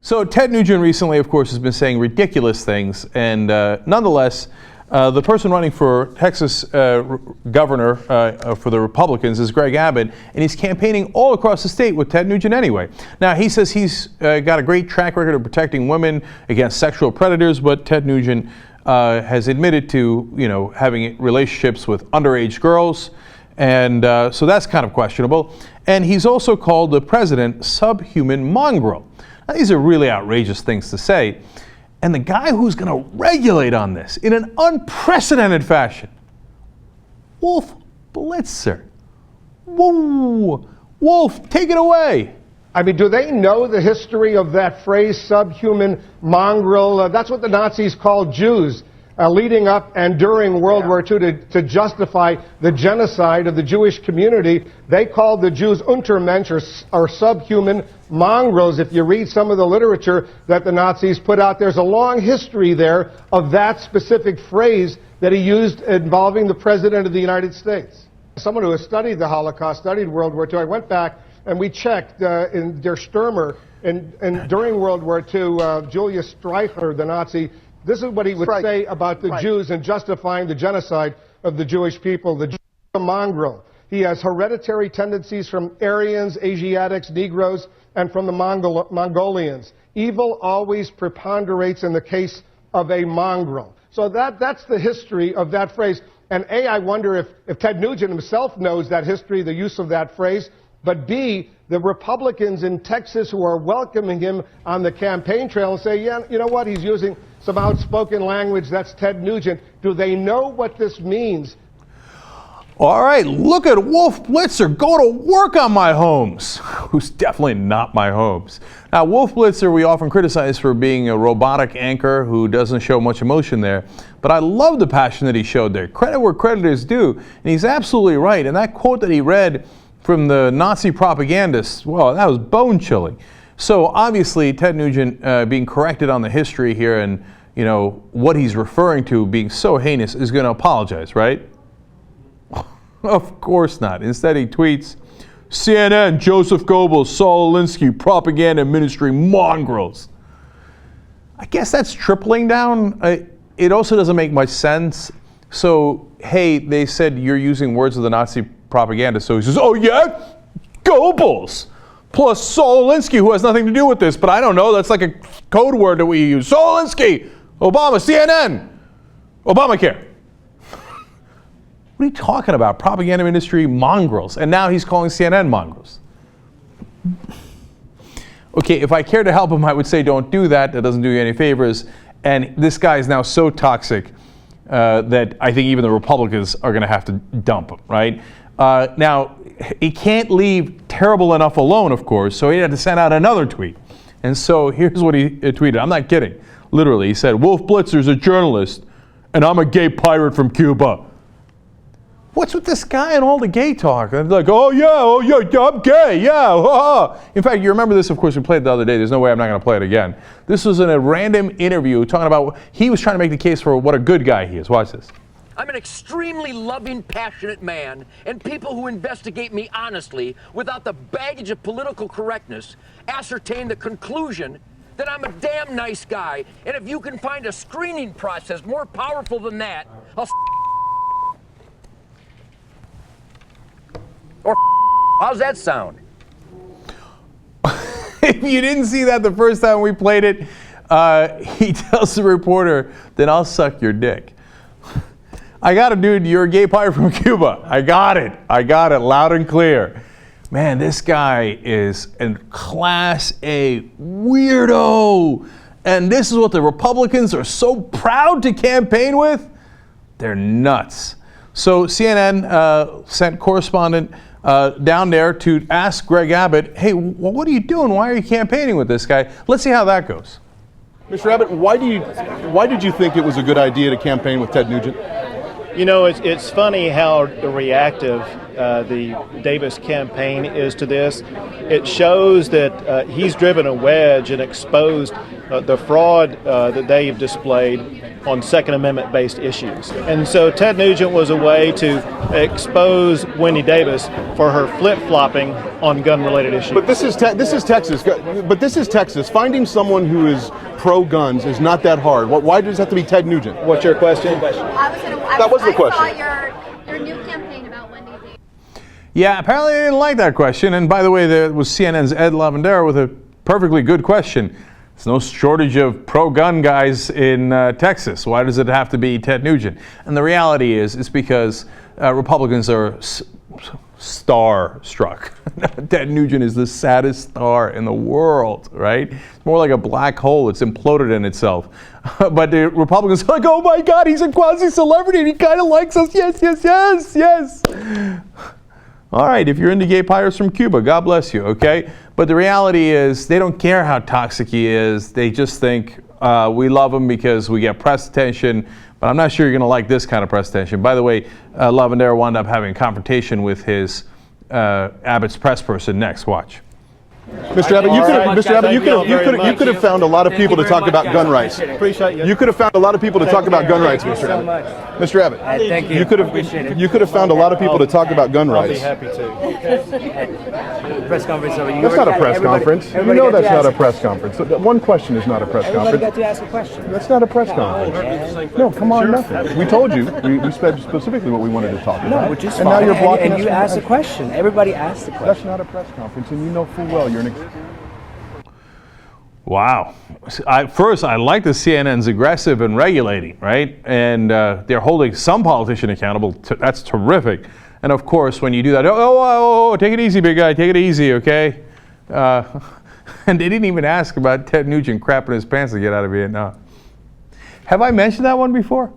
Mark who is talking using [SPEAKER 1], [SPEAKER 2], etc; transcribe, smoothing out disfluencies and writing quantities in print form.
[SPEAKER 1] So Ted Nugent recently, of course, has been saying ridiculous things, and nonetheless, the person running for Texas governor for the Republicans is Greg Abbott, and he's campaigning all across the state with Ted Nugent anyway. Now, he says he's got a great track record of protecting women against sexual predators, but Ted Nugent has admitted to, having relationships with underage girls, and so that's kind of questionable. And he's also called the president subhuman mongrel. Now, these are really outrageous things to say. And the guy who's going to regulate on this in an unprecedented fashion, Wolf Blitzer. Whoa, Wolf, take it away.
[SPEAKER 2] I mean, do they know the history of that phrase, subhuman mongrel? That's what the Nazis called Jews, leading up and during World War II to justify the genocide of the Jewish community. They called the Jews Untermensch, or subhuman mongrels. If you read some of the literature that the Nazis put out, there's a long history there of that specific phrase that he used involving the President of the United States. Someone who has studied the Holocaust, studied World War II, I went back and we checked in Der Stürmer, and during World War II, Julius Streicher, the Nazi, this is what he would say about the Jews in justifying the genocide of the Jewish people. The Jew is a mongrel. He has hereditary tendencies from Aryans, Asiatics, Negroes, and from the Mongolians. Evil always preponderates in the case of a mongrel. So that's the history of that phrase. And A, I wonder if Ted Nugent himself knows that history, the use of that phrase. But B, the Republicans in Texas who are welcoming him on the campaign trail and say, yeah, you know what, he's using some outspoken language, that's Ted Nugent. Do they know what this means?
[SPEAKER 1] All right, look at Wolf Blitzer go to work on my homes, who's definitely not my homes. Now, Wolf Blitzer we often criticize for being a robotic anchor who doesn't show much emotion there, but I love the passion that he showed there. Credit where credit is due, and he's absolutely right. And that quote that he read from the Nazi propagandists, well, that was bone-chilling. So obviously, Ted Nugent being corrected on the history here and, what he's referring to being so heinous is going to apologize, right? Of course not. Instead, he tweets, CNN, Joseph Goebbels, Saul Alinsky, propaganda ministry mongrels. I guess that's tripling down. It also doesn't make much sense. So, hey, they said you're using words of the Nazi propaganda. So he says, oh yeah, Goebbels, plus Saul Alinsky, who has nothing to do with this, but I don't know, that's like a code word that we use. Saul Alinsky, Obama, CNN, Obamacare. What are you talking about? Propaganda ministry mongrels. And now he's calling CNN mongrels. Okay, if I cared to help him, I would say don't do that. That doesn't do you any favors. And this guy is now so toxic that I think even the Republicans are going to have to dump him, right? Now, he can't leave terrible enough alone, of course, so he had to send out another tweet. And so here's what he tweeted. I'm not kidding. Literally, he said, Wolf Blitzer's a journalist, and I'm a gay pirate from Cuba. What's with this guy and all the gay talk? They're like, oh yeah, I'm gay, yeah. In fact, you remember this, of course, we played it the other day. There's no way I'm not going to play it again. This was in a random interview talking about, he was trying to make the case for what a good guy he is. Watch this.
[SPEAKER 3] I'm an extremely loving, passionate man, and people who investigate me honestly, without the baggage of political correctness, ascertain the conclusion that I'm a damn nice guy. And if you can find a screening process more powerful than that, I'll or how's that sound?
[SPEAKER 1] If you didn't see that the first time we played it, he tells the reporter, then I'll suck your dick. I got it, dude. You're a gay pirate from Cuba. I got it loud and clear. Man, this guy is a class A weirdo. And this is what the Republicans are so proud to campaign with? They're nuts. So CNN sent correspondent down there to ask Greg Abbott, hey, what are you doing? Why are you campaigning with this guy? Let's see how that goes.
[SPEAKER 4] Mr. Abbott, why did you think it was a good idea to campaign with Ted Nugent?
[SPEAKER 5] You know, it's funny how reactive the Davis campaign is to this. It shows that he's driven a wedge and exposed the fraud that they've displayed. on Second Amendment based issues. And so Ted Nugent was a way to expose Wendy Davis for her flip-flopping on gun-related issues.
[SPEAKER 4] But this is Texas. But this is Texas. Finding someone who is pro-guns is not that hard. Why does it have to be Ted Nugent?
[SPEAKER 5] What's your question?
[SPEAKER 4] That was the question.
[SPEAKER 6] I saw your new campaign about Wendy Davis.
[SPEAKER 1] Yeah, apparently they didn't like that question. And by the way, there was CNN's Ed Lavendera with a perfectly good question. There's no shortage of pro-gun guys in Texas. Why does it have to be Ted Nugent? And the reality is, it's because Republicans are star-struck. Ted Nugent is the saddest star in the world, right? It's more like a black hole. It's imploded in itself. But the Republicans are like, oh my God, he's a quasi-celebrity and he kind of likes us. Yes, yes, yes, yes. All right, if you're into gay pirates from Cuba, God bless you, okay? But the reality is they don't care how toxic he is. They just think we love him because we get press attention. But I'm not sure you're going to like this kind of press attention. By the way, Lavendera wound up having a confrontation with his Abbott's press person next. Watch.
[SPEAKER 4] Mr. Abbott, you could have found a lot of people to talk about gun rights.
[SPEAKER 5] Appreciate you.
[SPEAKER 4] You could have found a lot of people to talk about gun rights, Mr. Abbott. Mr. Abbott,
[SPEAKER 7] thank you.
[SPEAKER 4] You could have found a lot of people to talk about gun rights.
[SPEAKER 5] I'll be happy to.
[SPEAKER 7] Press conference over.
[SPEAKER 4] That's not a press conference. You know that's not a press conference. One question is not a press
[SPEAKER 7] Everybody
[SPEAKER 4] conference.
[SPEAKER 7] got to ask a question.
[SPEAKER 4] That's not a press conference. No, come on, nothing. We told you. We said specifically what we wanted to talk about.
[SPEAKER 7] No, which is
[SPEAKER 4] and
[SPEAKER 7] fine.
[SPEAKER 4] now you're blocking
[SPEAKER 7] and
[SPEAKER 4] us
[SPEAKER 7] you
[SPEAKER 4] from
[SPEAKER 7] asked a
[SPEAKER 4] asking.
[SPEAKER 7] question. Everybody asked a question.
[SPEAKER 4] That's not a press conference, and you know full well you're an.
[SPEAKER 1] Wow. First, I like the CNN's aggressive and regulating, right? And they're holding some politician accountable. That's terrific. And of course, when you do that, oh, take it easy, big guy, take it easy, okay? And they didn't even ask about Ted Nugent crapping his pants to get out of Vietnam. Have I mentioned that one before?